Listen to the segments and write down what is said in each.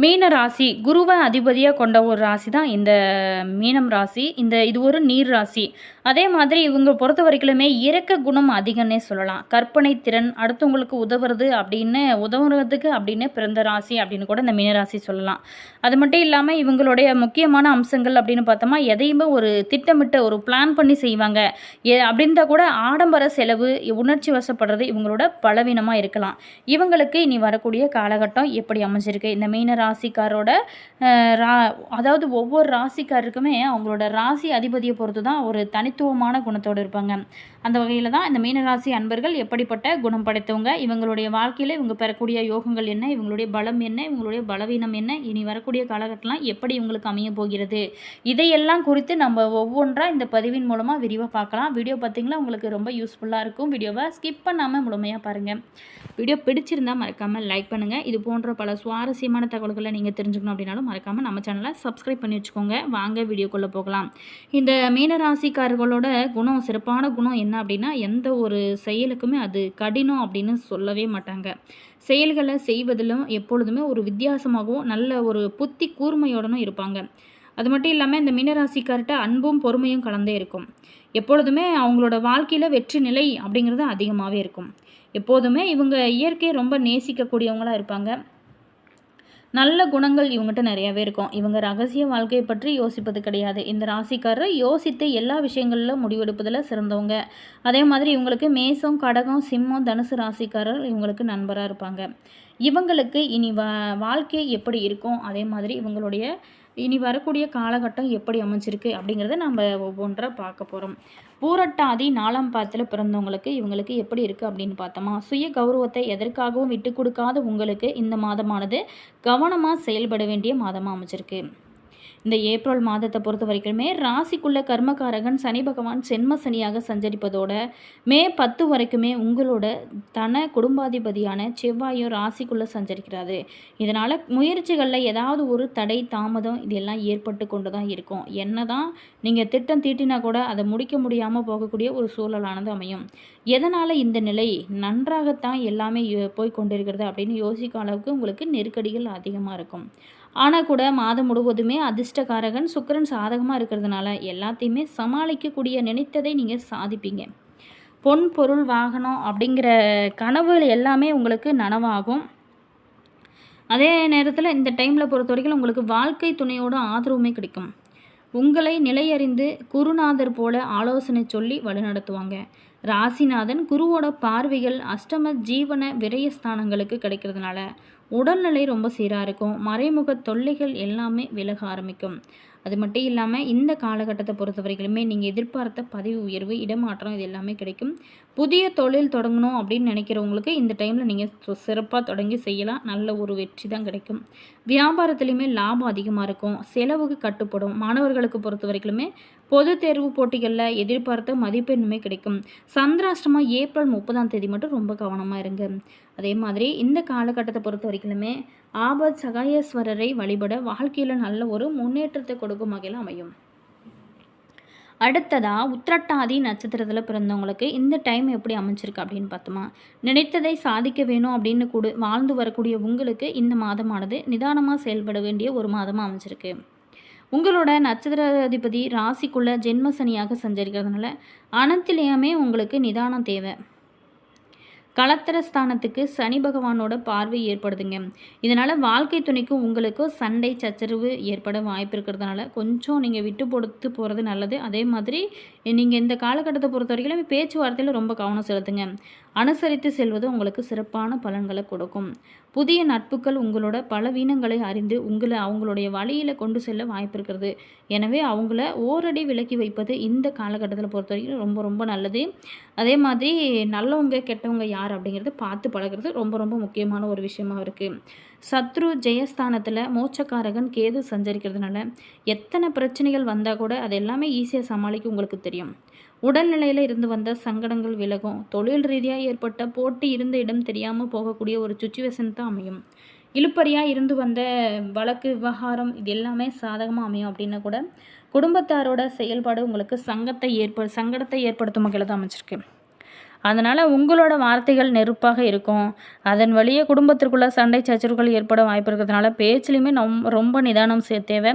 மீன ராசி குருவை அதிபதியாக கொண்ட ஒரு ராசி தான் இந்த மீனம் ராசி. இது ஒரு நீர் ராசி. அதே மாதிரி இவங்க பொறுத்த வரைக்குமே இரக்க குணம் அதிகம்னே சொல்லலாம். கற்பனை திறன், அடுத்தவங்களுக்கு உதவுறதுக்கு அப்படின்னு பிறந்த ராசி அப்படின்னு கூட இந்த மீனராசி சொல்லலாம். அது மட்டும் இல்லாமல் இவங்களுடைய முக்கியமான அம்சங்கள் அப்படின்னு பார்த்தோமா, எதையுமே ஒரு திட்டமிட்ட ஒரு பிளான் பண்ணி செய்வாங்க. அப்படின்றா கூட ஆடம்பர செலவு, உணர்ச்சி வசப்படுறது இவங்களோட பலவீனமாக இருக்கலாம். இவங்களுக்கு இனி வரக்கூடிய காலகட்டம் எப்படி அமைஞ்சிருக்கு, இந்த மீன ராசிக்காரோட அதாவது ஒவ்வொரு ராசிக்காருக்குமே அவங்களோட ராசி அதிபதியை பொறுத்து தான் ஒரு தனித்துவமான குணத்தோடு இருப்பாங்க. அந்த வகையில் தான் இந்த மீனராசி அன்பர்கள் எப்படிப்பட்ட குணம் படைத்தவங்க, இவங்களுடைய வாழ்க்கையில் இவங்க பெறக்கூடிய யோகங்கள் என்ன, இவங்களுடைய பலம் என்ன, இவங்களுடைய பலவீனம் என்ன, இனி வரக்கூடிய காலகட்டம்லாம் எப்படி இவங்களுக்கு அமைய போகிறது, இதையெல்லாம் குறித்து நம்ம ஒவ்வொன்றாக இந்த பதிவின் மூலமாக விரிவாக பார்க்கலாம். வீடியோ பார்த்திங்கன்னா உங்களுக்கு ரொம்ப யூஸ்ஃபுல்லாக இருக்கும். வீடியோவை ஸ்கிப் பண்ணாமல் முழுமையாக பாருங்கள். வீடியோ பிடிச்சிருந்தால் மறக்காமல் லைக் பண்ணுங்கள். இது போன்ற பல சுவாரஸ்யமான தகவல்களை நீங்கள் தெரிஞ்சுக்கணும் அப்படின்னாலும் மறக்காமல் நம்ம சேனலை சப்ஸ்கிரைப் பண்ணி வச்சுக்கோங்க. வாங்க வீடியோக்குள்ளே போகலாம். இந்த மீனராசிக்காரர்களோட குணம், சிறப்பான குணம் என்ன அப்படின்னா, எந்த ஒரு செயலுக்குமே அது கடினம் அப்படின்னு சொல்லவே மாட்டாங்க. செயல்களை செய்வதிலும் எப்பொழுதுமே ஒரு வித்தியாசமாகவும் நல்ல ஒரு புத்தி கூர்மையோடனும் இருப்பாங்க. அது மட்டும் இல்லாமல் இந்த மீனராசிக்கார்கிட்ட அன்பும் பொறுமையும் கலந்தே இருக்கும். எப்பொழுதுமே அவங்களோட வாழ்க்கையில் வெற்றி நிலை அப்படிங்கிறது அதிகமாகவே இருக்கும். எப்போதுமே இவங்க இயற்கையை ரொம்ப நேசிக்கக்கூடியவங்களாக இருப்பாங்க. நல்ல குணங்கள் இவங்ககிட்ட நிறையாவே இருக்கும். இவங்க ரகசிய வாழ்க்கையை பற்றி யோசிப்பது கிடையாது. இந்த ராசிக்காரர் யோசித்து எல்லா விஷயங்களிலும் முடிவெடுப்பதில் சிறந்தவங்க. அதே மாதிரி இவங்களுக்கு மேசம், கடகம், சிம்மம், தனுசு ராசிக்காரர் இவங்களுக்கு நண்பராக இருப்பாங்க. இவங்களுக்கு இனி வாழ்க்கை எப்படி இருக்கும், அதே மாதிரி இவங்களுடைய இனி வரக்கூடிய காலகட்டம் எப்படி அமைஞ்சிருக்கு அப்படிங்கிறத நம்ம ஒவ்வொன்றாக பார்க்க போகிறோம். பூரட்டாதி 4ஆம் பாதத்தில் பிறந்தவங்களுக்கு இவங்களுக்கு எப்படி இருக்குது அப்படின்னு பார்த்தோமா, சுய கௌரவத்தை எதற்காகவும் விட்டு கொடுக்காத உங்களுக்கு இந்த மாதமானது கவனமாக செயல்பட வேண்டிய மாதமாக அமைச்சிருக்கு. இந்த ஏப்ரல் மாதத்தை பொறுத்த வரைக்குமே ராசிக்குள்ள கர்மகாரகன் சனி பகவான் சென்ம சனியாக சஞ்சரிப்பதோட மே 10 வரைக்குமே உங்களோட குடும்பாதிபதியான செவ்வாயும் ராசிக்குள்ளே சஞ்சரிக்கிறாரு. இதனால் முயற்சிகளில் ஏதாவது ஒரு தடை, தாமதம் இதெல்லாம் ஏற்பட்டு கொண்டு தான் இருக்கும். என்ன தான் நீங்கள் திட்டம் தீட்டினா கூட அதை முடிக்க முடியாமல் போகக்கூடிய ஒரு சூழலானது அமையும். எதனால் இந்த நிலை நன்றாகத்தான் எல்லாமே போய் கொண்டிருக்கிறது அப்படின்னு யோசிக்கும் அளவுக்கு உங்களுக்கு நெருக்கடிகள் அதிகமாக இருக்கும். ஆனால் கூட மாதம் முழுவதுமே அதிர்ஷ்டகாரகன் சுக்கிரன் சாதகமாக இருக்கிறதுனால எல்லாத்தையுமே சமாளிக்கக்கூடிய நினைத்ததை நீங்கள் சாதிப்பீங்க. பொன், பொருள், வாகனம் அப்படிங்கிற கனவுகள் எல்லாமே உங்களுக்கு நனவாகும். அதே நேரத்தில் இந்த டைமில் பொறுத்த வரைக்கும் உங்களுக்கு வாழ்க்கை துணையோட ஆதரவுமே கிடைக்கும். உங்களை நிலையறிந்து குருநாதர் போல ஆலோசனை சொல்லி வழிநடத்துவாங்க. ராசிநாதன் குருவோட பார்வைகள் அஷ்டம ஜீவன விரயஸ்தானங்களுக்கு கிடைக்கிறதுனால உடல்நிலை ரொம்ப சீராக இருக்கும். மறைமுக தொல்லைகள் எல்லாமே விலக ஆரம்பிக்கும். அது மட்டும் இல்லாமல் இந்த காலகட்டத்தை பொறுத்த வரைக்குமே நீங்கள் எதிர்பார்த்த பதவி உயர்வு, இடமாற்றம் இது எல்லாமே கிடைக்கும். புதிய தொழில் தொடங்கணும் அப்படின்னு நினைக்கிறவங்களுக்கு இந்த டைமில் நீங்கள் சிறப்பாக தொடங்கி செய்யலாம். நல்ல ஒரு வெற்றி தான் கிடைக்கும். வியாபாரத்துலேயுமே லாபம் அதிகமாக இருக்கும். செலவுக்கு கட்டுப்படும். மாணவர்களுக்கு பொறுத்த வரைக்குமே பொது தேர்வு போட்டிகளில் எதிர்பார்த்த மதிப்பெண்ணுமே கிடைக்கும். சந்திராஷ்டமம் ஏப்ரல் 30ஆம் தேதி மட்டும் ரொம்ப கவனமாக இருங்க. அதே மாதிரி இந்த காலகட்டத்தை பொறுத்த வரைக்குமே ஆபத் சகாயேஸ்வரரை வழிபட வாழ்க்கையில் நல்ல ஒரு முன்னேற்றத்தை கொடுக்கும் வகையில் அமையும். அடுத்ததாக உத்திரட்டாதி நட்சத்திரத்தில் பிறந்தவங்களுக்கு இந்த டைம் எப்படி அமைஞ்சிருக்கு அப்படின்னு பார்த்தோமா, நினைத்ததை சாதிக்க வேணும் அப்படின்னு வாழ்ந்து வரக்கூடிய உங்களுக்கு இந்த மாதமானது நிதானமாக செயல்பட வேண்டிய ஒரு மாதமாக அமைஞ்சிருக்கு. உங்களோட நட்சத்திராதிபதி ராசிக்குள்ளே ஜென்ம சனியாக சஞ்சரிக்கிறதுனால அனைத்துலேயுமே உங்களுக்கு நிதானம் தேவை. கலத்திரஸ்தானத்துக்கு சனி பகவானோட பார்வை ஏற்படுதுங்க. இதனால் வாழ்க்கை துணைக்கும் உங்களுக்கும் சண்டை சச்சரவு ஏற்பட வாய்ப்பு இருக்கிறதுனால கொஞ்சம் நீங்கள் விட்டு கொடுத்து போகிறது நல்லது. அதே மாதிரி நீங்கள் இந்த காலகட்டத்தை பொறுத்த வரைக்கும் பேச்சுவார்த்தையில் ரொம்ப கவனம் செலுத்துங்க. அனுசரித்து செல்வது உங்களுக்கு சிறப்பான பலன்களை கொடுக்கும். புதிய நட்புகள் உங்களோட பலவீனங்களை அறிந்து அவங்களுடைய வழியில் கொண்டு செல்ல வாய்ப்பு இருக்கிறது. எனவே அவங்கள ஓரடி விலக்கி வைப்பது இந்த காலகட்டத்தில் பொறுத்த வரைக்கும் ரொம்ப ரொம்ப நல்லது. அதே மாதிரி நல்லவங்க கெட்டவங்க யார் அப்படிங்கிறது பார்த்து பழகிறது ரொம்ப ரொம்ப முக்கியமான ஒரு விஷயமாக இருக்குது. சத்ரு ஜெயஸ்தானத்தில் மோட்சக்காரகன் கேது சஞ்சரிக்கிறதுனால எத்தனை பிரச்சனைகள் வந்தால் கூட அது எல்லாமே ஈஸியாக சமாளிக்க உங்களுக்கு தெரியும். உடல்நிலையில் இருந்து வந்த சங்கடங்கள் விலகும். தொழில் ரீதியாக ஏற்பட்ட போட்டி இருந்த இடம் தெரியாமல் போகக்கூடிய ஒரு சுச்சுவேஷன் தான் அமையும். இழுப்பறியாக இருந்து வந்த வழக்கு விவகாரம் இது எல்லாமே சாதகமாக அமையும். அப்படின்னா கூட குடும்பத்தாரோட செயல்பாடு உங்களுக்கு சங்கடத்தை ஏற்படுத்தும் வகையில் தான் அமைச்சிருக்கு. அதனால் உங்களோட வார்த்தைகள் நெருப்பாக இருக்கும். அதன் வழியே குடும்பத்திற்குள்ள சண்டை சச்சரவுகள் ஏற்பட வாய்ப்பு இருக்கிறதுனால பேச்சுலையுமே ரொம்ப நிதானம் தேவை.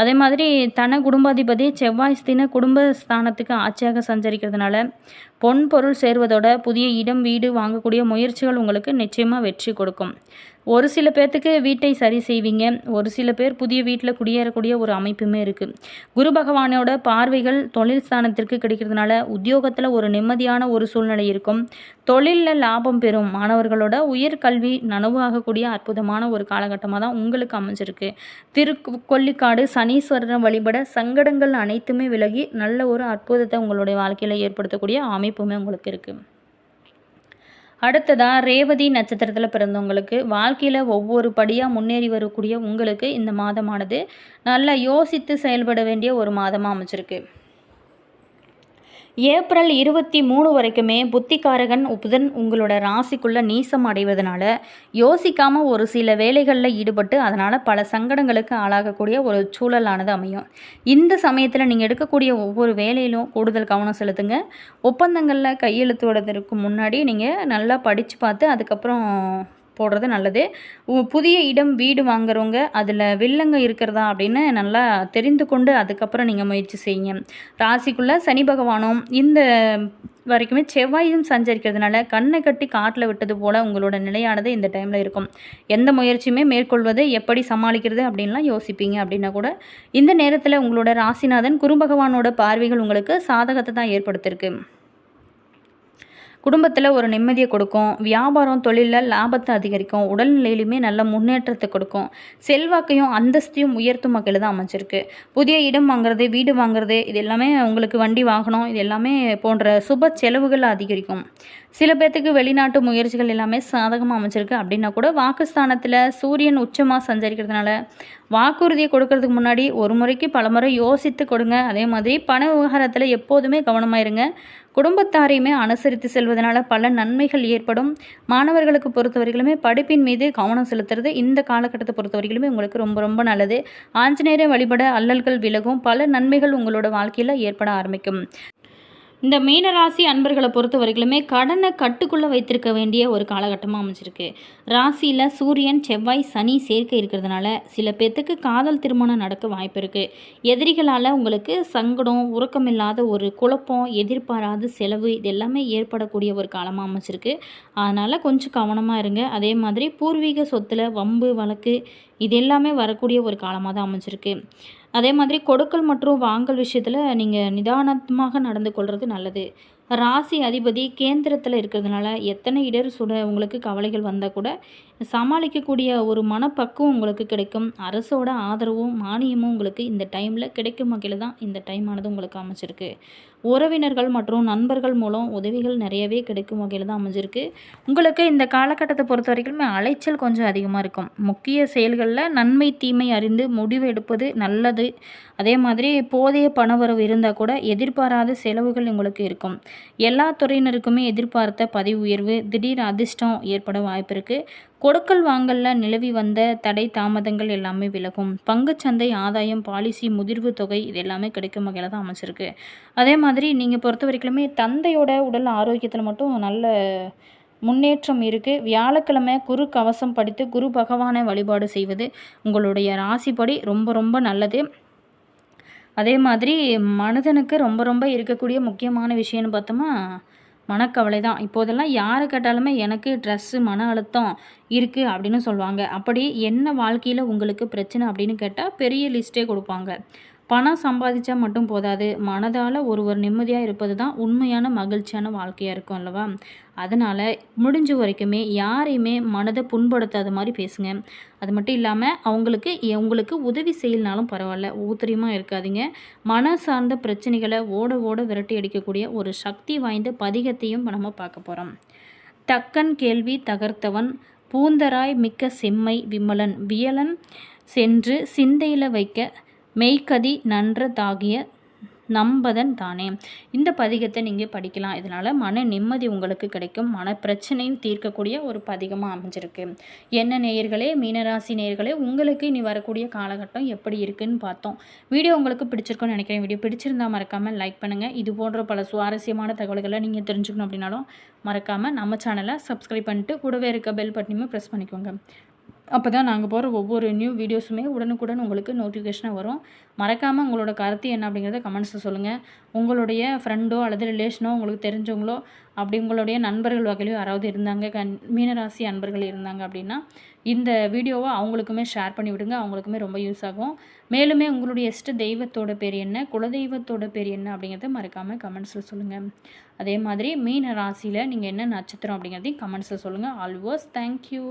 அதே மாதிரி குடும்பாதிபதி செவ்வாய் ஸ்தின குடும்பஸ்தானத்துக்கு ஆட்சியாக சஞ்சரிக்கிறதுனால பொன் பொருள் சேர்வதோட புதிய இடம் வீடு வாங்கக்கூடிய முயற்சிகள் உங்களுக்கு நிச்சயமாக வெற்றி கொடுக்கும். ஒரு சில பேர்த்துக்கு வீட்டை சரி செய்வீங்க. ஒரு சில பேர் புதிய வீட்டில் குடியேறக்கூடிய ஒரு அமைப்புமே இருக்குது. குரு பகவானோட பார்வைகள் தொழில் ஸ்தானத்திற்கு கிடைக்கிறதுனால உத்தியோகத்தில் ஒரு நிம்மதியான ஒரு சூழ்நிலை இருக்கும். தொழிலில் லாபம் பெறும் மாணவர்களோட உயர்கல்வி நனவாகக்கூடிய அற்புதமான ஒரு காலகட்டமாக தான் உங்களுக்கு அமைஞ்சிருக்கு. கொல்லிக்காடு சனீஸ்வரனை வழிபட சங்கடங்கள் அனைத்துமே விலகி நல்ல ஒரு அற்புதத்தை உங்களுடைய வாழ்க்கையில் ஏற்படுத்தக்கூடிய அமைப்புமே உங்களுக்கு இருக்குது. அடுத்ததாக ரேவதி நட்சத்திரத்தில் பிறந்தவங்களுக்கு வாழ்க்கையில் ஒவ்வொரு படியாக முன்னேறி வரக்கூடிய உங்களுக்கு இந்த மாதமானது நல்லா யோசித்து செயல்பட வேண்டிய ஒரு மாதமாக அமைச்சிருக்கு. ஏப்ரல் 23 வரைக்குமே புத்திகாரகன் புதன் உங்களோட ராசிக்குள்ளே நீசம் அடைவதனால யோசிக்காமல் ஒரு சில வேலைகளில் ஈடுபட்டு அதனால் பல சங்கடங்களுக்கு ஆளாகக்கூடிய ஒரு சூழலானது அமையும். இந்த சமயத்தில் நீங்கள் எடுக்கக்கூடிய ஒவ்வொரு வேலையிலும் கூடுதல் கவனம் செலுத்துங்க. ஒப்பந்தங்களில் கையெழுத்துவதற்கு முன்னாடி நீங்கள் நல்லா படித்து பார்த்து அதுக்கப்புறம் போடுறது நல்லது. புதிய இடம் வீடு வாங்குறவங்க அதில் வில்லங்க இருக்கிறதா அப்படின்னு நல்லா தெரிந்து கொண்டு அதுக்கப்புறம் நீங்கள் முயற்சி செய்யுங்க. ராசிக்குள்ளே சனி பகவானும் இந்த வரைக்குமே செவ்வாயும் சஞ்சரிக்கிறதுனால கண்ணை கட்டி காட்டில் விட்டது போல் உங்களோட நிலையானது இந்த டைமில் இருக்கும். எந்த முயற்சியுமே மேற்கொள்வது எப்படி சமாளிக்கிறது அப்படின்லாம் யோசிப்பீங்க. அப்படின்னா கூட இந்த நேரத்தில் உங்களோட ராசிநாதன் குரு பகவானோட பார்வைகள் உங்களுக்கு சாதகத்தை தான் ஏற்படுத்தியிருக்கு. குடும்பத்தில் ஒரு நிம்மதியை கொடுக்கும். வியாபாரம் தொழிலில் லாபத்தை அதிகரிக்கும். உடல்நிலையிலுமே நல்ல முன்னேற்றத்தை கொடுக்கும். செல்வாக்கையும் அந்தஸ்தையும் உயர்த்தும் வகையில் தான் அமைச்சிருக்கு. புதிய இடம் வாங்குறது வீடு வாங்குறது இது எல்லாமே உங்களுக்கு வண்டி வாகனம் இது எல்லாமே போன்ற சுப செலவுகள் அதிகரிக்கும். சில பேர்த்துக்கு வெளிநாட்டு முயற்சிகள் எல்லாமே சாதகமாக அமைச்சிருக்கு. அப்படின்னா கூட வாக்குஸ்தானத்தில் சூரியன் உச்சமாக சஞ்சரிக்கிறதுனால வாக்குறுதியை கொடுக்கறதுக்கு முன்னாடி ஒரு முறைக்கு பல முறை யோசித்து கொடுங்க. அதே மாதிரி பண விவகாரத்தில் எப்போதுமே கவனமாக இருங்க. குடும்பத்தாரையுமே அனுசரித்து செல்வதனால பல நன்மைகள் ஏற்படும். மாணவர்களுக்கு பொறுத்தவரைகளுமே படிப்பின் மீது கவனம் செலுத்துறது இந்த காலகட்டத்தை பொறுத்தவரைகளுமே உங்களுக்கு ரொம்ப ரொம்ப நல்லது. ஆஞ்சநேயரை வழிபட அல்லல்கள் விலகும். பல நன்மைகள் உங்களோட வாழ்க்கையில் ஏற்பட ஆரம்பிக்கும். இந்த மீனராசி அன்பர்களை பொறுத்த வரைக்குமே கடனை கட்டுக்குள்ளே வைத்திருக்க வேண்டிய ஒரு காலகட்டமாக அமைச்சிருக்கு. ராசியில் சூரியன் செவ்வாய் சனி சேர்க்கை இருக்கிறதுனால சில பேர்த்துக்கு காதல் திருமணம் நடக்க வாய்ப்பு இருக்குது. எதிரிகளால் உங்களுக்கு சங்கடம் உறக்கமில்லாத ஒரு குழப்பம் எதிர்பாராத செலவு இது எல்லாமே ஏற்படக்கூடிய ஒரு காலமாக அமைச்சிருக்கு. அதனால் கொஞ்சம் கவனமாக இருங்க. அதே மாதிரி பூர்வீக சொத்தில் வம்பு வழக்கு இது எல்லாமே வரக்கூடிய ஒரு காலமாக தான் அமைச்சிருக்கு. அதே மாதிரி கொடுக்கல் மற்றும் வாங்கல் விஷயத்தில் நீங்கள் நிதானமாக நடந்து கொள்வது நல்லது. ராசி அதிபதி கேந்திரத்தில் இருக்கிறதுனால எத்தனை உங்களுக்கு கவலைகள் வந்தால் கூட சமாளிக்கக்கூடிய ஒரு மனப்பக்குவம் உங்களுக்கு கிடைக்கும். அரசோட ஆதரவும் மானியமும் உங்களுக்கு இந்த டைமில் கிடைக்கும் வகையில் தான் இந்த டைமானது உங்களுக்கு அமைச்சிருக்கு. உறவினர்கள் மற்றும் நண்பர்கள் மூலம் உதவிகள் நிறையவே கிடைக்கும் வகையில் தான் அமைஞ்சிருக்கு. உங்களுக்கு இந்த காலகட்டத்தை பொறுத்த வரைக்குமே அலைச்சல் கொஞ்சம் அதிகமாக இருக்கும். முக்கிய செயல்களில் நன்மை தீமை அறிந்து முடிவு எடுப்பது நல்லது. அதே மாதிரி போதிய பணவரவு இருந்தால் கூட எதிர்பாராத செலவுகள் உங்களுக்கு இருக்கும். எல்லா துறையினருக்குமே எதிர்பார்த்த பதவி உயர்வு திடீர் அதிர்ஷ்டம் ஏற்பட வாய்ப்பு இருக்குது. கொடுக்கல் வாங்கலில் நிலவி வந்த தடை தாமதங்கள் எல்லாமே விலகும். பங்குச்சந்தை ஆதாயம் பாலிசி முதிர்வு தொகை இது எல்லாமே கிடைக்கும் வகையில் தான் அமைச்சிருக்கு. அதே மாதிரி நீங்கள் பொறுத்த வரைக்குமே தந்தையோட உடல் ஆரோக்கியத்தில் மட்டும் நல்ல முன்னேற்றம் இருக்குது. வியாழக்கிழமை குரு கவசம் படித்து குரு பகவானை வழிபாடு செய்வது உங்களுடைய ராசிப்படி ரொம்ப ரொம்ப நல்லது. அதே மாதிரி மனிதனுக்கு ரொம்ப ரொம்ப இருக்கக்கூடிய முக்கியமான விஷயம்னு பார்த்தோமா மனக்கவலை தான். இப்போதெல்லாம் யாரை கேட்டாலுமே எனக்கு ட்ரெஸ்ஸு மன அழுத்தம் இருக்குது அப்படின்னு சொல்லுவாங்க. அப்படி என்ன வாழ்க்கையில் உங்களுக்கு பிரச்சனை அப்படின்னு கேட்டால் பெரிய லிஸ்ட்டே கொடுப்பாங்க. பணம் சம்பாதிச்சா மட்டும் போதாது, மனதால் ஒருவர் நிம்மதியாக இருப்பது தான் உண்மையான மகிழ்ச்சியான வாழ்க்கையாக இருக்கும் அல்லவா? அதனால் முடிஞ்ச வரைக்குமே யாரையுமே மனதை புண்படுத்தாத மாதிரி பேசுங்க. அது மட்டும் இல்லாமல் உங்களுக்கு உதவி செய்யலனாலும் பரவாயில்ல, ஊத்திரியமாக இருக்காதீங்க. மன சார்ந்த பிரச்சனைகளை ஓட ஓட விரட்டி அடிக்கக்கூடிய ஒரு சக்தி வாய்ந்த பதிகத்தையும் நம்ம பார்க்க போகிறோம். தக்கன் கேள்வி தகர்த்தவன் பூந்தராய் மிக்க செம்மை விமலன் வியலன் சென்று சிந்தையில் வைக்க மெய்கதி நன்றதாகிய நம்பதன் தானே. இந்த பதிகத்தை நீங்கள் படிக்கலாம். இதனால் மன நிம்மதி உங்களுக்கு கிடைக்கும். மன பிரச்சனையும் தீர்க்கக்கூடிய ஒரு பதிகமாக அமைஞ்சிருக்கு. என்ன நேயர்களே, மீனராசி நேயர்களே, உங்களுக்கு இனி வரக்கூடிய காலகட்டம் எப்படி இருக்குன்னு பார்த்தோம். வீடியோ உங்களுக்கு பிடிச்சிருக்குன்னு நினைக்கிறேன். வீடியோ பிடிச்சிருந்தா மறக்காமல் லைக் பண்ணுங்கள். இது போன்ற பல சுவாரஸ்யமான தகவல்களை நீங்கள் தெரிஞ்சுக்கணும் அப்படின்னாலும் மறக்காமல் நம்ம சேனலை சப்ஸ்கிரைப் பண்ணிட்டு கூடவே இருக்க பெல் பட்டனையுமே ப்ரெஸ் பண்ணிக்கோங்க. அப்போ தான் நாங்கள் போகிற ஒவ்வொரு நியூ வீடியோஸுமே உடனுக்குடன் உங்களுக்கு நோட்டிஃபிகேஷனாக வரும். மறக்காமல் உங்களோட கருத்து என்ன அப்படிங்கிறத கமெண்ட்ஸில் சொல்லுங்கள். உங்களுடைய ஃப்ரெண்டோ அல்லது ரிலேஷனோ உங்களுக்கு தெரிஞ்சவங்களோ அப்படி உங்களுடைய நண்பர்கள் வகையிலையோ யாராவது இருந்தாங்க, மீனராசி அன்பர்கள் இருந்தாங்க அப்படின்னா இந்த வீடியோவை அவங்களுக்குமே ஷேர் பண்ணி விடுங்க. அவங்களுக்குமே ரொம்ப யூஸ் ஆகும். மேலுமே உங்களுடைய இஷ்ட தெய்வத்தோட பேர் என்ன, குலதெய்வத்தோட பேர் என்ன அப்படிங்கிறத மறக்காமல் கமெண்ட்ஸில் சொல்லுங்கள். அதே மாதிரி மீன ராசியில் நீங்கள் என்ன நட்சத்திரம் அப்படிங்கிறதையும் கமெண்ட்ஸில் சொல்லுங்கள். Always thank you.